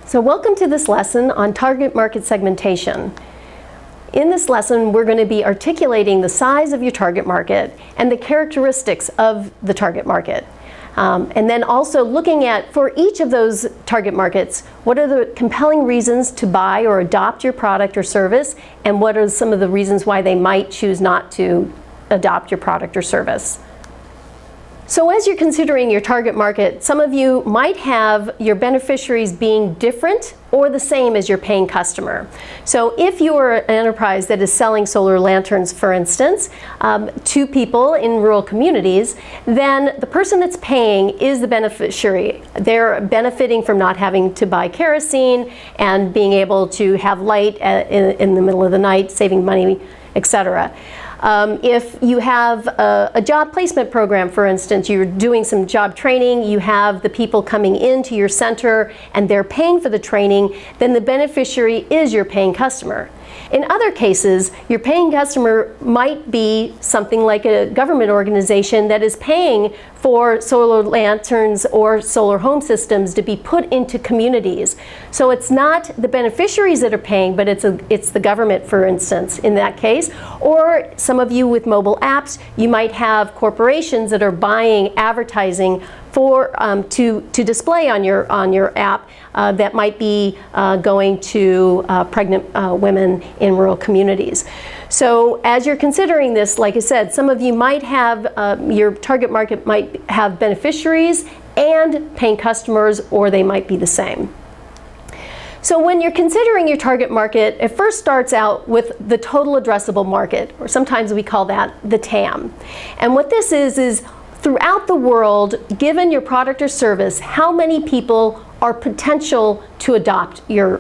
So welcome to this lesson on target market segmentation. In this lesson, we're going to be articulating the size of your target market and the characteristics of the target market. And then also looking at, for each of those target markets, what are the compelling reasons to buy or adopt your product or service, and what are some of the reasons why they might choose not to adopt your product or service. So as you're considering your target market, some of you might have your beneficiaries being different or the same as your paying customer. So if you are an enterprise that is selling solar lanterns, for instance, to people in rural communities, then the person that's paying is the beneficiary. They're benefiting from not having to buy kerosene and being able to have light in the middle of the night, saving money, etc. If you have a job placement program, for instance, you're doing some job training, you have the people coming into your center and they're paying for the training, then the beneficiary is your paying customer. In other cases, your paying customer might be something like a government organization that is paying for solar lanterns or solar home systems to be put into communities. So it's not the beneficiaries that are paying, but it's the government, for instance, in that case. Or some of you with mobile apps, you might have corporations that are buying advertising for to display on your app that might be going to pregnant women in rural communities. So as you're considering this, like I said, some of you might have, your target market might have beneficiaries and paying customers, or they might be the same. So when you're considering your target market, it first starts out with the total addressable market, or sometimes we call that the TAM. And what this is throughout the world, given your product or service, how many people are potential to adopt your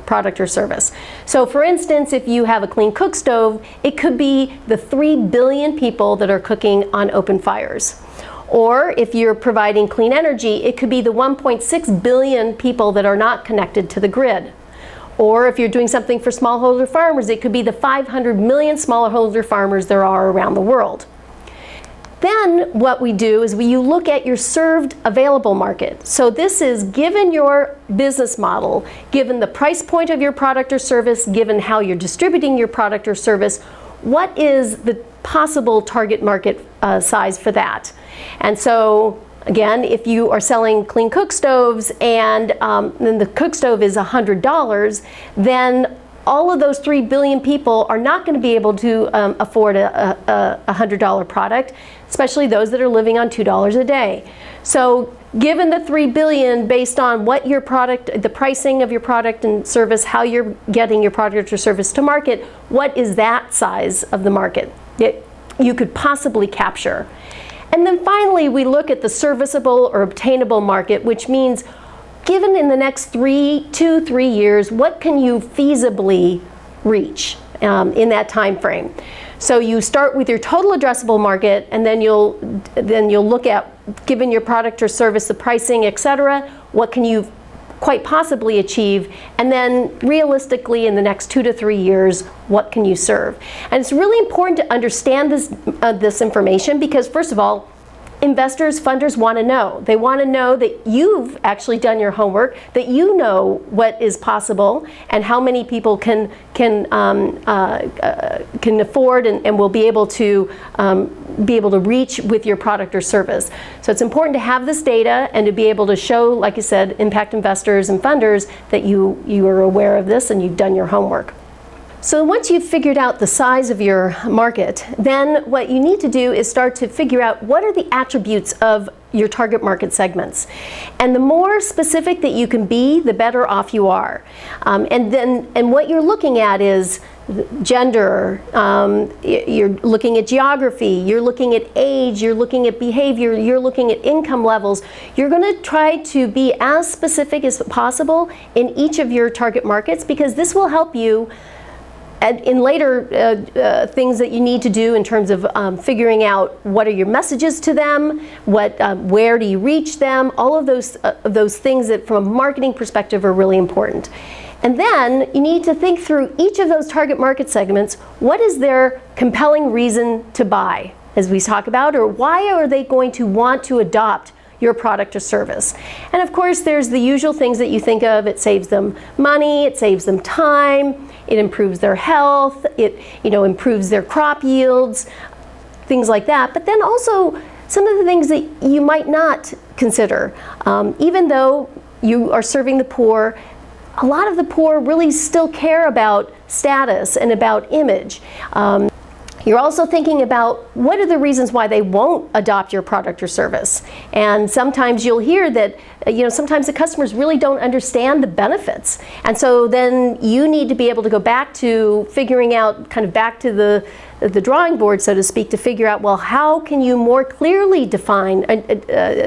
product or service. So for instance, if you have a clean cook stove, it could be the 3 billion people that are cooking on open fires. Or if you're providing clean energy, it could be the 1.6 billion people that are not connected to the grid. Or if you're doing something for smallholder farmers, it could be the 500 million smallholder farmers there are around the world. Then what we do is you look at your served available market. So this is given your business model, given the price point of your product or service, given how you're distributing your product or service, what is the possible target market size for that? And so again, if you are selling clean cook stoves and then the cook stove is $100, then all of those 3 billion people are not going to be able to afford a $100 product, especially those that are living on $2 a day. So given the 3 billion, based on what your product, the pricing of your product and service, how you're getting your product or service to market, what is that size of the market that you could possibly capture? And then finally, we look at the serviceable or obtainable market, which means given in the next 2 to 3 years, what can you feasibly reach in that time frame? So you start with your total addressable market, and then you'll look at, given your product or service, the pricing, etc., what can you quite possibly achieve, and then realistically in the next 2 to 3 years, what can you serve? And it's really important to understand this information because, first of all, investors, funders want to know. They want to know that you've actually done your homework, that you know what is possible and how many people can afford and will be able to reach with your product or service. So it's important to have this data and to be able to show, like I said, impact investors and funders that you are aware of this and you've done your homework. So once you've figured out the size of your market, then what you need to do is start to figure out what are the attributes of your target market segments. And the more specific that you can be, the better off you are. And what you're looking at is gender, you're looking at geography, you're looking at age, you're looking at behavior, you're looking at income levels. You're going to try to be as specific as possible in each of your target markets because this will help you and in later things that you need to do in terms of figuring out what are your messages to them, where do you reach them, all of those things that from a marketing perspective are really important. And then you need to think through each of those target market segments, what is their compelling reason to buy, as we talk about, or why are they going to want to adopt your product or service. And of course, there's the usual things that you think of. It saves them money, it saves them time, it improves their health, it improves their crop yields, things like that. But then also some of the things that you might not consider. Even though you are serving the poor, a lot of the poor really still care about status and about image. You're also thinking about what are the reasons why they won't adopt your product or service. And sometimes you'll hear that, sometimes the customers really don't understand the benefits. And so then you need to be able to go back to figuring out, kind of back to the drawing board, so to speak, to figure out, well, how can you more clearly define,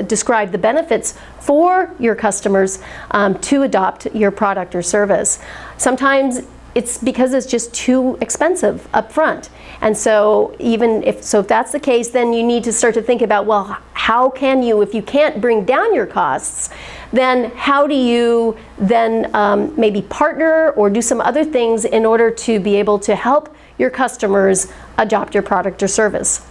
describe the benefits for your customers to adopt your product or service. Sometimes it's because it's just too expensive up front. And so if that's the case, then you need to start to think about, well, how can you, if you can't bring down your costs, then how do you then maybe partner or do some other things in order to be able to help your customers adopt your product or service.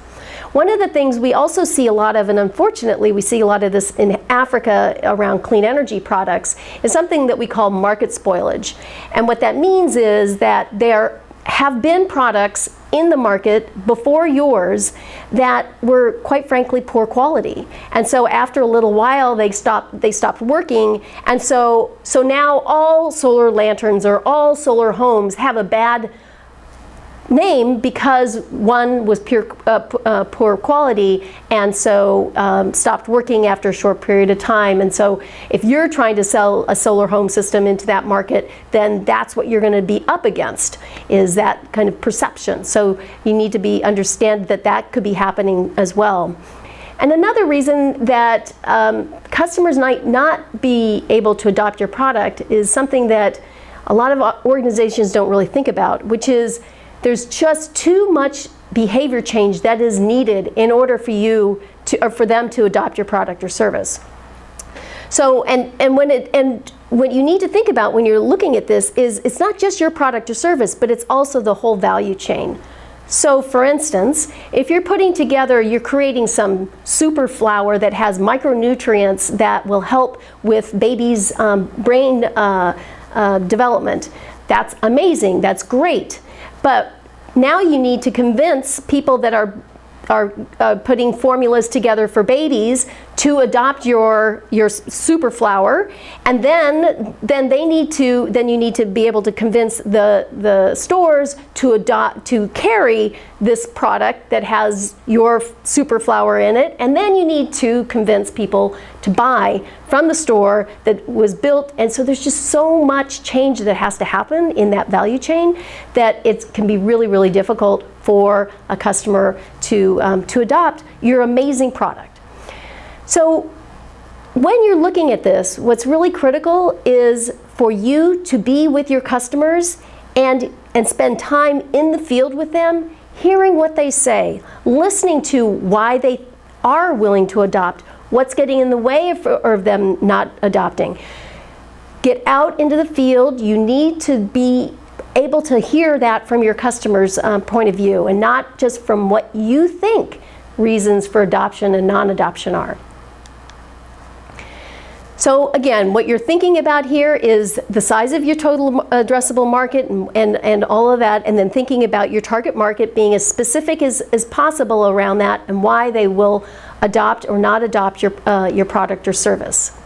One of the things we also see a lot of, and unfortunately we see a lot of this in Africa around clean energy products, is something that we call market spoilage. And what that means is that there have been products in the market before yours that were, quite frankly, poor quality. And so after a little while they stopped working, and so now all solar lanterns or all solar homes have a bad name because one was poor quality, and so stopped working after a short period of time. And so if you're trying to sell a solar home system into that market, then that's what you're going to be up against, is that kind of perception. So you need to understand that could be happening as well. And another reason that customers might not be able to adopt your product is something that a lot of organizations don't really think about, which is there's just too much behavior change that is needed in order for you to, or for them to adopt your product or service. So, and what you need to think about when you're looking at this is it's not just your product or service, but it's also the whole value chain. So for instance, if you're creating some super flour that has micronutrients that will help with babies' brain development, that's amazing, that's great. But now you need to convince people that are putting formulas together for babies to adopt your super flour, and then you need to be able to convince the stores to carry this product that has your super flour in it, and then you need to convince people to buy from the store that was built. And so there's just so much change that has to happen in that value chain that it can be really, really difficult for a customer to adopt your amazing product. So when you're looking at this, what's really critical is for you to be with your customers and spend time in the field with them, hearing what they say, listening to why they are willing to adopt, what's getting in the way of them not adopting. Get out into the field. You need to be able to hear that from your customer's point of view, and not just from what you think reasons for adoption and non-adoption are. So again, what you're thinking about here is the size of your total addressable market and all of that, and then thinking about your target market being as specific as possible around that and why they will adopt or not adopt your product or service.